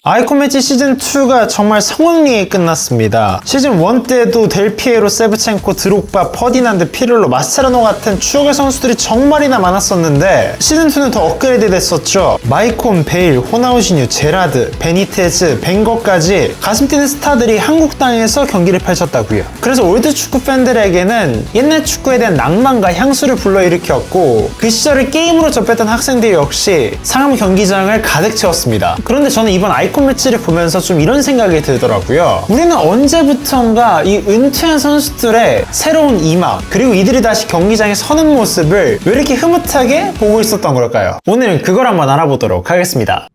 아이콘 매치 시즌2가 정말 성황리에 끝났습니다. 시즌1 때도 델피에로, 세브첸코, 드록바, 퍼디난드, 피를로, 마스체라노 같은 추억의 선수들이 정말이나 많았었는데 시즌2는 더 업그레이드 됐었죠. 마이콘, 베일, 호나우시뉴, 제라드, 베니테즈, 벵거까지 가슴 뛰는 스타들이 한국 땅에서 경기를 펼쳤다고요. 그래서 올드 축구 팬들에게는 옛날 축구에 대한 낭만과 향수를 불러일으켰고 그 시절을 게임으로 접했던 학생들 역시 상암 경기장을 가득 채웠습니다. 그런데 저는 이번 아이콘 매치를 보면서 좀 이런 생각이 들더라고요. 우리는 언제부턴가 이 은퇴한 선수들의 새로운 이막, 그리고 이들이 다시 경기장에 서는 모습을 왜 이렇게 흐뭇하게 보고 있었던 걸까요? 오늘은 그걸 한번 알아보도록 하겠습니다.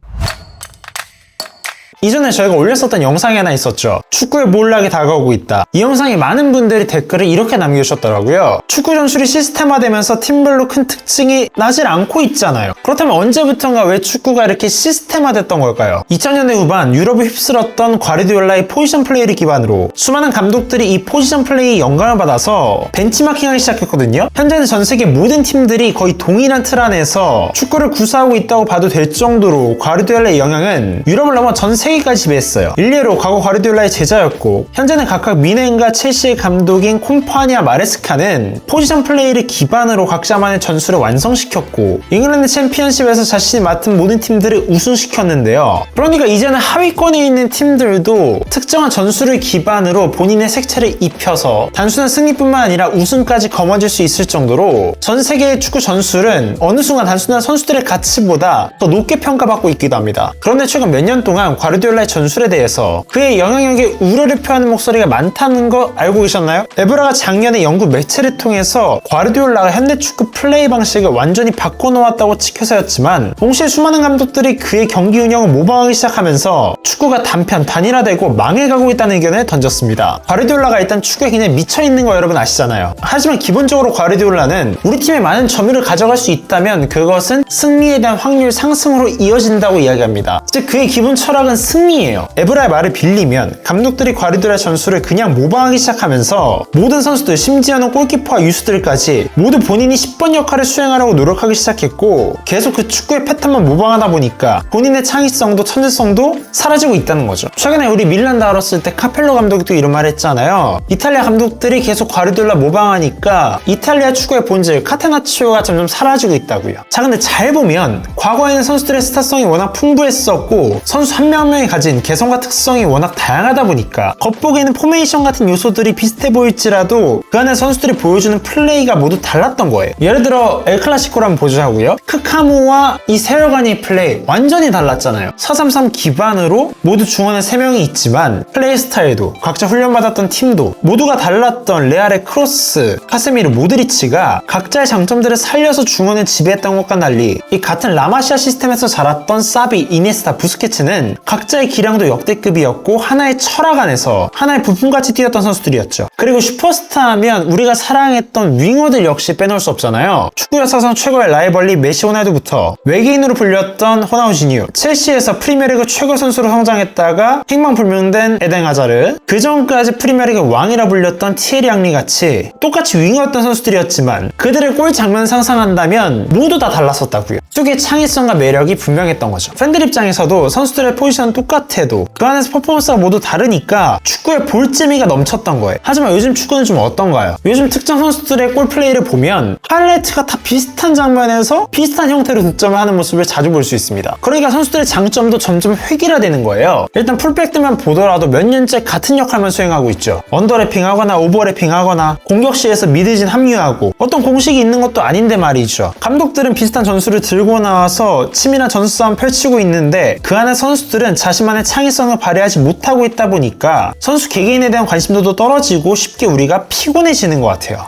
이전에 저희가 올렸었던 영상이 하나 있었죠. 축구의 몰락이 다가오고 있다. 이 영상에 많은 분들이 댓글을 이렇게 남겨주셨더라고요. 축구 전술이 시스템화되면서 팀별로 큰 특징이 나질 않고 있잖아요. 그렇다면 언제부턴가 왜 축구가 이렇게 시스템화됐던 걸까요? 2000년대 후반 유럽을 휩쓸었던 과르디올라의 포지션 플레이를 기반으로 수많은 감독들이 이 포지션 플레이에 영감을 받아서 벤치마킹하기 시작했거든요. 현재는 전 세계 모든 팀들이 거의 동일한 틀 안에서 축구를 구사하고 있다고 봐도 될 정도로 과르디올라의 영향은 유럽을 넘어 전 세계까지 지배했어요. 일례로 과거 과르디올라의 제자였고 현재는 각각 미넨과 첼시의 감독인 콤파니와 마레스카는 포지션 플레이를 기반으로 각자만의 전술을 완성시켰고 잉글랜드 챔피언십에서 자신이 맡은 모든 팀들을 우승시켰는데요. 그러니까 이제는 하위권에 있는 팀들도 특정한 전술을 기반으로 본인의 색채를 입혀서 단순한 승리뿐만 아니라 우승까지 거머쥘 수 있을 정도로 전 세계의 축구 전술은 어느 순간 단순한 선수들의 가치보다 더 높게 평가받고 있기도 합니다. 그런데 최근 몇 년 동안 과르디올라의 전술에 대해서 그의 영향력에 우려를 표하는 목소리가 많다는 거 알고 계셨나요? 에브라가 작년에 영국 매체를 통해서 과르디올라가 현대 축구 플레이 방식을 완전히 바꿔놓았다고 치켜세웠지만 동시에 수많은 감독들이 그의 경기 운영을 모방하기 시작하면서 축구가 단편, 단일화되고 망해가고 있다는 의견을 던졌습니다. 과르디올라가 일단 축구에 굉장히 미쳐있는 거 여러분 아시잖아요. 하지만 기본적으로 과르디올라는 우리 팀에 많은 점유를 가져갈 수 있다면 그것은 승리에 대한 확률 상승으로 이어진다고 이야기합니다. 즉 그의 기본 철학은 승리예요. 에브라의 말을 빌리면 감독들이 과르디올라 전술을 그냥 모방하기 시작하면서 모든 선수들, 심지어는 골키퍼와 유수들까지 모두 본인이 10번 역할을 수행하려고 노력하기 시작했고 계속 그 축구의 패턴만 모방하다 보니까 본인의 창의성도 천재성도 사라지고 있다는 거죠. 최근에 우리 밀란 다뤘을 때 카펠로 감독도 이런 말 했잖아요. 이탈리아 감독들이 계속 과르디올라 모방하니까 이탈리아 축구의 본질 카테나치오가 점점 사라지고 있다고요. 자, 근데 잘 보면 과거에는 선수들의 스타성이 워낙 풍부했었고 선수 한 명 한 명이 가진 개성과 특성이 워낙 다양하다 보니까 겉보기에는 포메이션 같은 요소들이 비슷해 보일지라도 그 안에 선수들이 보여주는 플레이가 모두 달랐던 거예요. 예를 들어 엘클라시코를 한번 보자고요. 크카무와 이 세월간의 플레이 완전히 달랐잖아요. 4-3-3 기반으로 모두 중원에 3명이 있지만 플레이 스타일도 각자 훈련받았던 팀도 모두가 달랐던 레알의 크로스, 카세미르, 모드리치가 각자의 장점들을 살려서 중원을 지배했던 것과 달리 이 같은 라마시아 시스템에서 자랐던 사비, 이니에스타, 부스케츠는 각자의 기량도 역대급이었고 하나의 철학 안에서 하나의 부품같이 뛰었던 선수들이었죠. 그리고 슈퍼스타 하면 우리가 사랑했던 윙어들 역시 빼놓을 수 없잖아요. 축구 역사상 최고의 라이벌리 메시, 호날두부터 외계인으로 불렸던 호나우시뉴, 첼시에서 프리미어리그 최고 선수로 성장했다가 행방불명된 에덴 하자르, 그 전까지 프리미어리그 왕이라 불렸던 티에리 앙리 같이 똑같이 윙어였던 선수들이었지만 그들의 골 장면 상상한다면 모두 다 달랐었다고요. 축구의 창의성과 매력이 분명했던 거죠. 팬들 입장에서도 선수들의 포지션은 똑같아도 그 안에서 퍼포먼스가 모두 다르니까 축구에 볼 재미가 넘쳤던 거예요. 하지만 요즘 축구는 좀 어떤가요? 요즘 특정 선수들의 골 플레이를 보면 하이라이트가 다 비슷한 장면에서 비슷한 형태로 득점을 하는 모습을 자주 볼 수 있습니다. 그러니까 선수들의 장점도 점점 획일화되는 거예요. 일단 풀백들만 보더라도 몇 년째 같은 역할만 수행하고 있죠. 언더래핑 하거나 오버래핑 하거나 공격 시에서 미드진 합류하고 어떤 공식이 있는 것도 아닌데 말이죠. 감독들은 비슷한 전술을 들고 나와서 치밀한 전술 싸움 펼치고 있는데 그 안에 선수들은 자신만의 창의성을 발휘하지 못하고 있다 보니까 선수 개개인에 대한 관심도도 떨어지고 쉽게 우리가 피곤해지는 것 같아요.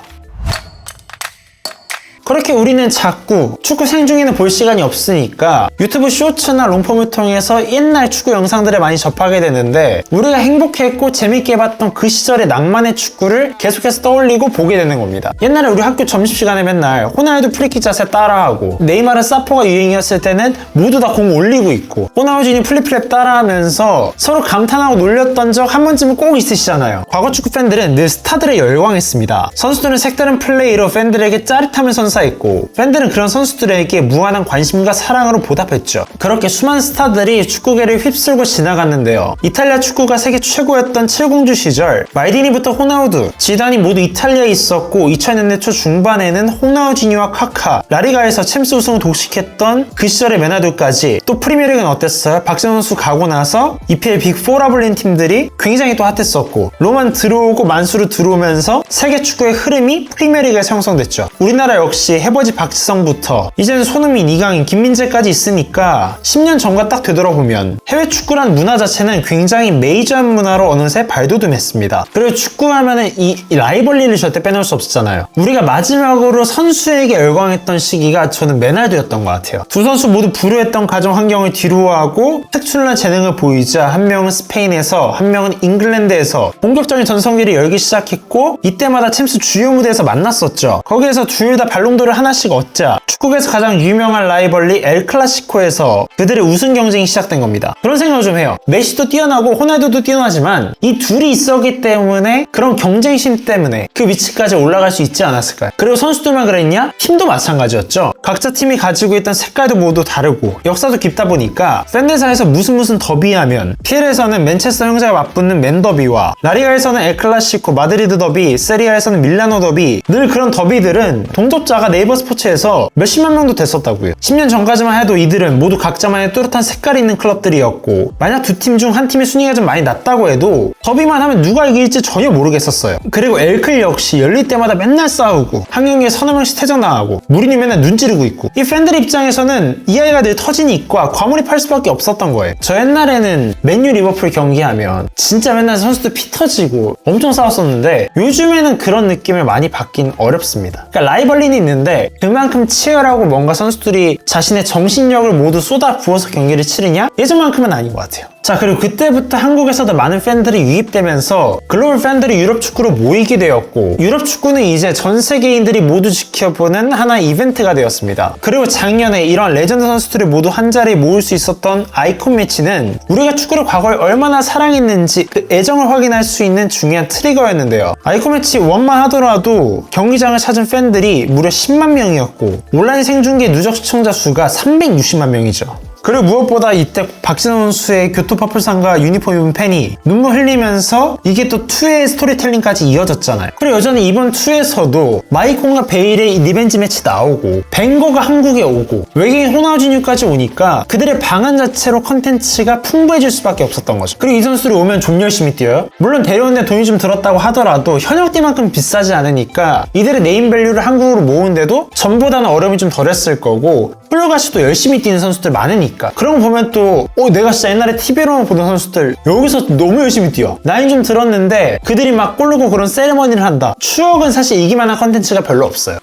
그렇게 우리는 자꾸 축구 생중계는 볼 시간이 없으니까 유튜브 쇼츠나 롱폼을 통해서 옛날 축구 영상들을 많이 접하게 되는데 우리가 행복했고 재밌게 봤던 그 시절의 낭만의 축구를 계속해서 떠올리고 보게 되는 겁니다. 옛날에 우리 학교 점심시간에 맨날 호날두 프리킥 자세 따라하고 네이마르 사포가 유행이었을 때는 모두 다 공 올리고 있고 호나우진이 플립플랩 따라하면서 서로 감탄하고 놀렸던 적 한 번쯤은 꼭 있으시잖아요. 과거 축구 팬들은 늘 스타들의 열광했습니다. 선수들은 색다른 플레이로 팬들에게 짜릿함을 선사했고 선사했고 팬들은 그런 선수들에게 무한한 관심과 사랑으로 보답했죠. 그렇게 수많은 스타들이 축구계를 휩쓸고 지나갔는데요. 이탈리아 축구가 세계 최고였던 칠공주 시절 말디니부터 호나우두, 지단이 모두 이탈리아에 있었고 2000년대 초 중반에는 호나우지니와 카카, 라리가에서 챔스 우승을 독식했던 그 시절의 메나두까지 또 프리미어리그는 어땠어요? 박지성 선수 가고 나서 EPL 빅4라 불린 팀들이 굉장히 또 핫했었고 로만 들어오고 만수르 들어오면서 세계 축구의 흐름이 프리미어리그에서 형성됐죠. 우리나라 역시 해버지 박지성부터 이제는 손흥민, 이강인, 김민재까지 있으니까 10년 전과 딱 되돌아보면 해외 축구란 문화 자체는 굉장히 메이저한 문화로 어느새 발돋움했습니다. 그리고 축구하면은 이 라이벌리를 절대 빼놓을 수 없었잖아요. 우리가 마지막으로 선수에게 열광했던 시기가 저는 메날두였던 것 같아요. 두 선수 모두 불우했던 가정 환경을 뒤로하고 특출난 재능을 보이자 한 명은 스페인에서 한 명은 잉글랜드에서 본격적인 전성기를 열기 시작했고 이때마다 챔스 주요 무대에서 만났었죠. 거기에서 둘 다 발롱도르를 하나씩 얻자 축구계에서 가장 유명한 라이벌리 엘 클라시코에서 그들의 우승 경쟁이 시작된 겁니다. 그런 생각을 좀 해요. 메시도 뛰어나고 호날두도 뛰어나지만 이 둘이 있었기 때문에 그런 경쟁심 때문에 그 위치까지 올라갈 수 있지 않았을까요? 그리고 선수들만 그랬냐? 팀도 마찬가지였죠. 각자 팀이 가지고 있던 색깔도 모두 다르고 역사도 깊다 보니까 팬들 사이에서 무슨 더비하면 PL에서는 맨체스터 형제가 맞붙는 맨더비와 라리가에서는 엘 클라시코, 마드리드 더비, 세리아에서는 밀라노 더비 늘 그런 더비들은 동접자가 네이버 스포츠에서 몇십만 명도 됐었다고요. 10년 전까지만 해도 이들은 모두 각자만의 뚜렷한 색깔이 있는 클럽들이었고 만약 두 팀 중 한 팀의 순위가 좀 많이 낮다고 해도 더비만 하면 누가 이길지 전혀 모르겠었어요. 그리고 엘클 역시 열릴 때마다 맨날 싸우고 한 경기에 서너 명씩 퇴장당하고 무리뉴 맨날 눈 찌르고 있고 이 팬들 입장에서는 이 아이가 늘 터진 입과 과몰입할 수밖에 없었던 거예요. 저 옛날에는 맨유 리버풀 경기하면 진짜 맨날 선수들 피 터지고 엄청 싸웠었는데 요즘에는 그런 느낌을 많이 받긴 어렵습니다. 그러니까 라이벌리는 있는데 그만큼 치열하고 뭔가 선수들이 자신의 정신력을 모두 쏟아 부어서 경기를 치르냐? 예전만큼은 아닌 것 같아요. 자, 그리고 그때부터 한국에서도 많은 팬들이 유입되면서 글로벌 팬들이 유럽 축구로 모이게 되었고 유럽 축구는 이제 전 세계인들이 모두 지켜보는 하나의 이벤트가 되었습니다. 그리고 작년에 이런 레전드 선수들을 모두 한 자리에 모을 수 있었던 아이콘 매치는 우리가 축구를 과거에 얼마나 사랑했는지 그 애정을 확인할 수 있는 중요한 트리거였는데요. 아이콘 매치 1만 하더라도 경기장을 찾은 팬들이 무려 10만 명이었고 온라인 생중계 누적 시청자 수가 360만 명이죠. 그리고 무엇보다 이때 박지성 선수의 교토퍼플상과 유니폼 입은 팬이 눈물 흘리면서 이게 또 2의 스토리텔링까지 이어졌잖아요. 그리고 여전히 이번 2에서도 마이콘과 베일의 리벤지 매치 나오고 벵거가 한국에 오고 외계인 호나우지뉴까지 오니까 그들의 방안 자체로 컨텐츠가 풍부해질 수밖에 없었던 거죠. 그리고 이 선수들이 오면 좀 열심히 뛰어요. 물론 데려오는데 돈이 좀 들었다고 하더라도 현역띠만큼 비싸지 않으니까 이들의 네임밸류를 한국으로 모으는데도 전보다는 어려움이 좀 덜했을 거고 플루가시 또 열심히 뛰는 선수들 많으니까 그런 거 보면 또 내가 진짜 옛날에 TV로만 보던 선수들 여기서 너무 열심히 뛰어. 나이 좀 들었는데 그들이 막 골 넣고 그런 세리머니를 한다. 추억은 사실 이기만한 컨텐츠가 별로 없어요.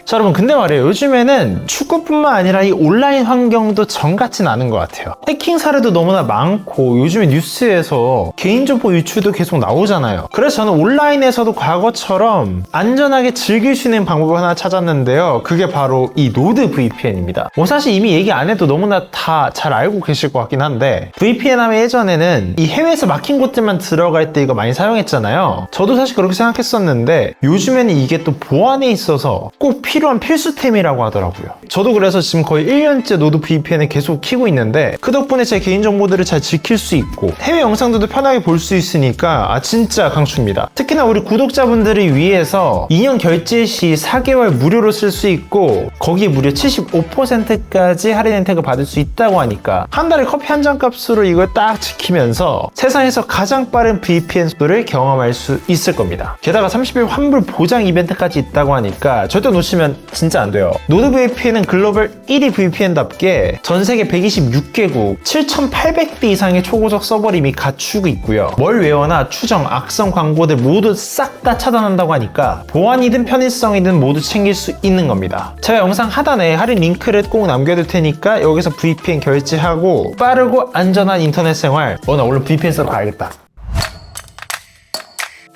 자, 여러분 근데 말이에요. 요즘에는 축구뿐만 아니라 이 온라인 환경도 정 같진 않은 것 같아요. 해킹 사례도 너무나 많고 요즘에 뉴스에서 개인정보 유출도 계속 나오잖아요. 그래서 저는 온라인에서도 과거처럼 안전하게 즐길 수 있는 방법을 하나 찾았는데요. 그게 바로 이 노드 VPN입니다. 사실 이미 얘기 안 해도 너무나 다 잘 알고 계실 것 같긴 한데 VPN 하면 예전에는 이 해외에서 막힌 곳들만 들어갈 때 이거 많이 사용했잖아요. 저도 사실 그렇게 생각했었는데 요즘에는 이게 또 보안에 있어서 꼭 필요한 필수템이라고 하더라고요. 저도 그래서 지금 거의 1년째 노드 VPN을 계속 키고 있는데 그 덕분에 제 개인정보들을 잘 지킬 수 있고 해외 영상들도 편하게 볼 수 있으니까 진짜 강추입니다. 특히나 우리 구독자분들을 위해서 2년 결제 시 4개월 무료로 쓸 수 있고 거기에 무려 75%까지 할인 혜택을 받을 수 있다고 하니까 한 달에 커피 한 잔 값으로 이걸 딱 지키면서 세상에서 가장 빠른 VPN 속도를 경험할 수 있을 겁니다. 게다가 30일 환불 보장 이벤트까지 있다고 하니까 절대 놓치면 진짜 안 돼요. 노드 VPN은 글로벌 1위 VPN답게 전 세계 126개국 7,800대 이상의 초고속 서버를 이미 갖추고 있고요. 멀웨어나 추정, 악성 광고들 모두 싹 다 차단한다고 하니까 보안이든 편의성이든 모두 챙길 수 있는 겁니다. 제가 영상 하단에 할인 링크를 꼭 남겨둘 테니까 여기서 VPN 결제하고 빠르고 안전한 인터넷 생활 나 오늘 VPN 쓰러 가야겠다.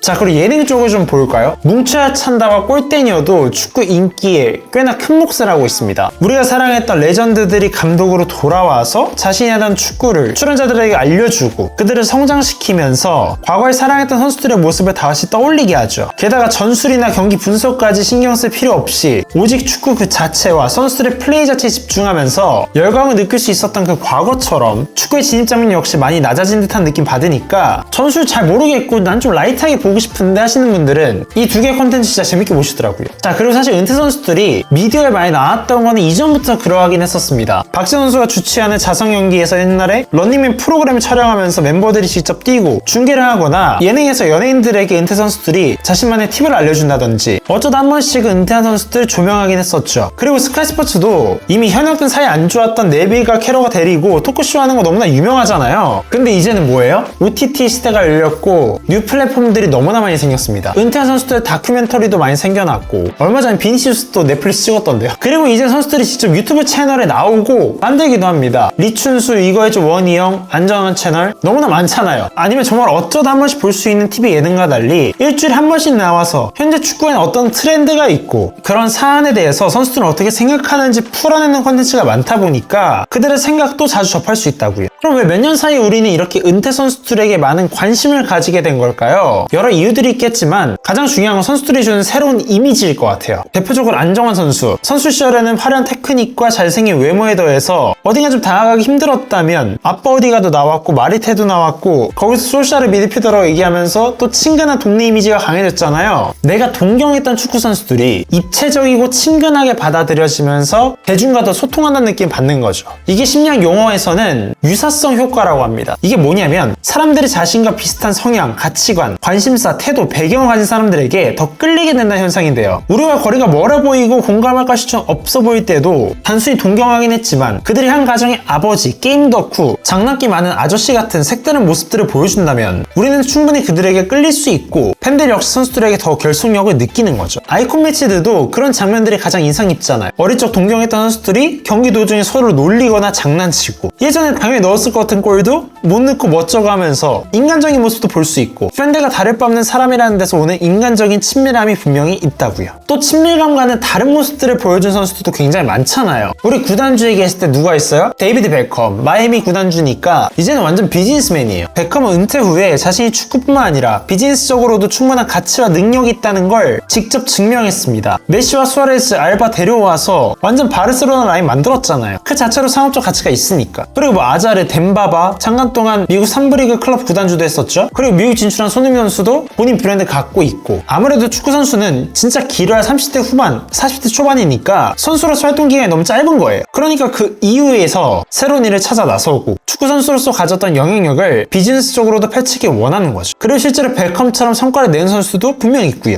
자, 그리고 예능 쪽을 좀 볼까요? 뭉쳐야 찬다와 골대녀도 축구 인기에 꽤나 큰 몫을 하고 있습니다. 우리가 사랑했던 레전드들이 감독으로 돌아와서 자신이 하던 축구를 출연자들에게 알려주고 그들을 성장시키면서 과거에 사랑했던 선수들의 모습을 다시 떠올리게 하죠. 게다가 전술이나 경기 분석까지 신경 쓸 필요 없이 오직 축구 그 자체와 선수들의 플레이 자체에 집중하면서 열광을 느낄 수 있었던 그 과거처럼 축구의 진입장벽 역시 많이 낮아진 듯한 느낌 받으니까 전술 잘 모르겠고 난 좀 라이트하게 보고 싶은데 하시는 분들은 이 두 개의 콘텐츠 진짜 재밌게 보시더라고요. 자, 그리고 사실 은퇴 선수들이 미디어에 많이 나왔던 거는 이전부터 그러하긴 했었습니다. 박지성 선수가 주최하는 자성 연기에서 옛날에 런닝맨 프로그램을 촬영하면서 멤버들이 직접 뛰고 중계를 하거나 예능에서 연예인들에게 은퇴 선수들이 자신만의 팁을 알려준다든지 어쩌다 한 번씩 은퇴한 선수들 조명하긴 했었죠. 그리고 스카이스포츠도 이미 현역된 사이 안 좋았던 네빌과 캐러가 데리고 토크쇼 하는 거 너무나 유명하잖아요. 근데 이제는 뭐예요? OTT 시대가 열렸고 뉴 플랫폼들이 너무나 많이 생겼습니다. 은퇴한 선수들의 다큐멘터리도 많이 생겨났고 얼마 전에 비니시우스도 넷플릭스 찍었던데요. 그리고 이제 선수들이 직접 유튜브 채널에 나오고 만들기도 합니다. 리춘수, 이거해줘, 원희영, 안정환 채널 너무나 많잖아요. 아니면 정말 어쩌다 한 번씩 볼 수 있는 TV 예능과 달리 일주일에 한 번씩 나와서 현재 축구에는 어떤 트렌드가 있고 그런 사안에 대해서 선수들은 어떻게 생각하는지 풀어내는 콘텐츠가 많다 보니까 그들의 생각도 자주 접할 수 있다고요. 그럼 왜 몇 년 사이 우리는 이렇게 은퇴 선수들에게 많은 관심을 가지게 된 걸까요? 여러 이유들이 있겠지만 가장 중요한 건 선수들이 주는 새로운 이미지일 것 같아요. 대표적으로 안정환 선수 시절에는 화려한 테크닉과 잘생긴 외모에 더해서 어딘가 좀 다가가기 힘들었다면 아빠 어디가도 나왔고 마리테도 나왔고 거기서 솔샤르 미드필더라고 얘기하면서 또 친근한 동네 이미지가 강해졌잖아요. 내가 동경했던 축구 선수들이 입체적이고 친근하게 받아들여지면서 대중과 더 소통한다는 느낌 받는 거죠. 이게 심리학 용어에서는 유사성 효과라고 합니다. 이게 뭐냐면 사람들이 자신과 비슷한 성향, 가치관, 관심사, 태도, 배경을 가진 사람들에게 더 끌리게 된다는 현상인데요. 우리와 거리가 멀어 보이고 공감할 것이 좀 없어 보일 때도 단순히 동경하긴 했지만 그들이 한 가정의 아버지, 게임 덕후, 장난기 많은 아저씨 같은 색다른 모습들을 보여준다면 우리는 충분히 그들에게 끌릴 수 있고 팬들 역시 선수들에게 더 결속력을 느끼는 거죠. 아이콘 매치들도 그런 장면들이 가장 인상 깊잖아요. 어릴 적 동경했던 선수들이 경기 도중에 서로를 놀리거나 장난치고 예전에 당연히 넣었을 것 같은 골도 못 넣고 멋져가면서 인간적인 모습도 볼 수 있고 팬들과 다를 바 없는 사람이라는 데서 오는 인간적인 친밀함이 분명히 있다고요. 또 친밀감과는 다른 모습들을 보여준 선수들도 굉장히 많잖아요. 우리 구단주에 계실 때 누가 있어요? 데이비드 베컴, 마이애미 구단주니까 이제는 완전 비즈니스맨이에요. 베컴은 은퇴 후에 자신이 축구뿐만 아니라 비즈니스적으로도 충분한 가치와 능력이 있다는 걸 직접 증명했습니다. 메시와 수아레스, 알바 데려와서 완전 바르셀로나 라인 만들었잖아요. 그 자체로 상업적 가치가 있으니까. 그리고 뭐 아자르, 덴바바, 잠깐 동안 미국 3부 리그 클럽 구단주도 했었죠. 그리고 미국 진출한 손흥민 선수도 본인 브랜드 갖고 있고 아무래도 축구 선수는 진짜 길어야 30대 후반, 40대 초반이니까 선수로서 활동 기간이 너무 짧은 거예요. 그러니까 그 이후에서 새로운 일을 찾아 나서고 축구 선수로서 가졌던 영향력을 비즈니스적으로도 펼치기 원하는 거죠. 그리고 실제로 베컴처럼 성과를 낸 선수도 분명히 있고요.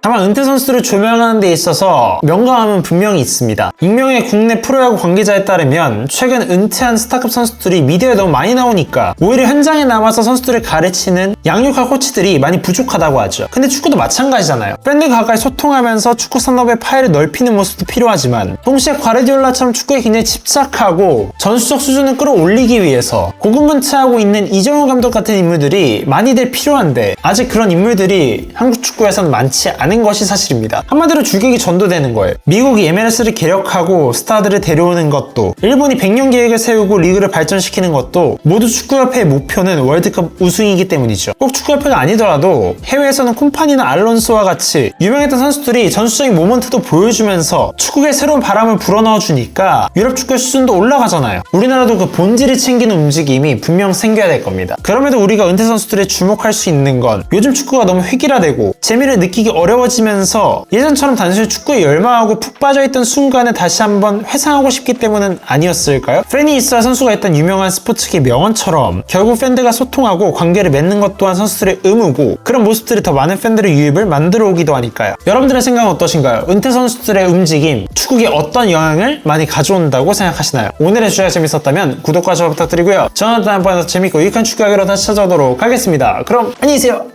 다만 은퇴 선수들을 조명하는 데 있어서 명감은 분명히 있습니다. 익명의 국내 프로야구 관계자에 따르면 최근 은퇴한 스타급 선수들이 미디어에 너무 많이 나오니까 오히려 현장에 남아서 선수들을 가르치는 양육할 코치들이 많이 부족하다고 하죠. 근데 축구도 마찬가지잖아요. 팬들과 가까이 소통하면서 축구 산업의 파일을 넓히는 모습도 필요하지만 동시에 과르디올라처럼 축구에 굉장히 집착하고 전술적 수준을 끌어올리기 위해서 고군분투하고 있는 이정우 감독 같은 인물들이 많이들 필요한데 아직 그런 인물들이 한국 축구에서는 많지 않은 것이 사실입니다. 한마디로 주객이 전도되는 거예요. 미국이 MLS를 개혁하고 스타들을 데려오는 것도 일본이 100년 계획을 세우고 리그를 발전시키는 것도 모두 축구협회의 목표는 월드컵 우승이기 때문이죠. 꼭 축구협회가 아니더라도 해외에서는 콤파니나 알론소와 같이 유명했던 선수들이 전술적인 모먼트도 보여주면서 축구에 새로운 바람을 불어넣어주니까 유럽 축구의 수준도 올라가잖아요. 우리나라도 그 본질을 챙기는 움직임이 분명 생겨야 될 겁니다. 그럼에도 우리가 은퇴 선수들에 주목할 수 있는 건 요즘 축구가 너무 획일화되고 재미를 느끼기 어려워지면서 예전처럼 단순히 축구에 열망하고 푹 빠져있던 순간을 다시 한번 회상하고 싶기 때문은 아니었을까요? 프레니 이스라 선수가 했던 유명한 스포츠계 명언처럼 결국 팬들과 소통하고 관계를 맺는 것 또한 선수들의 의무고 그런 모습들이 더 많은 팬들의 유입을 만들어 오기도 하니까요. 여러분들의 생각은 어떠신가요? 은퇴 선수들의 움직임, 축구에 어떤 영향을 많이 가져온다고 생각하시나요? 오늘의 주제가 재밌었다면 구독과 좋아요 부탁드리고요. 저는 다음번에 더 재밌고 유익한 축구 이야기로 다시 찾아오도록 하겠습니다. 그럼 안녕히 계세요.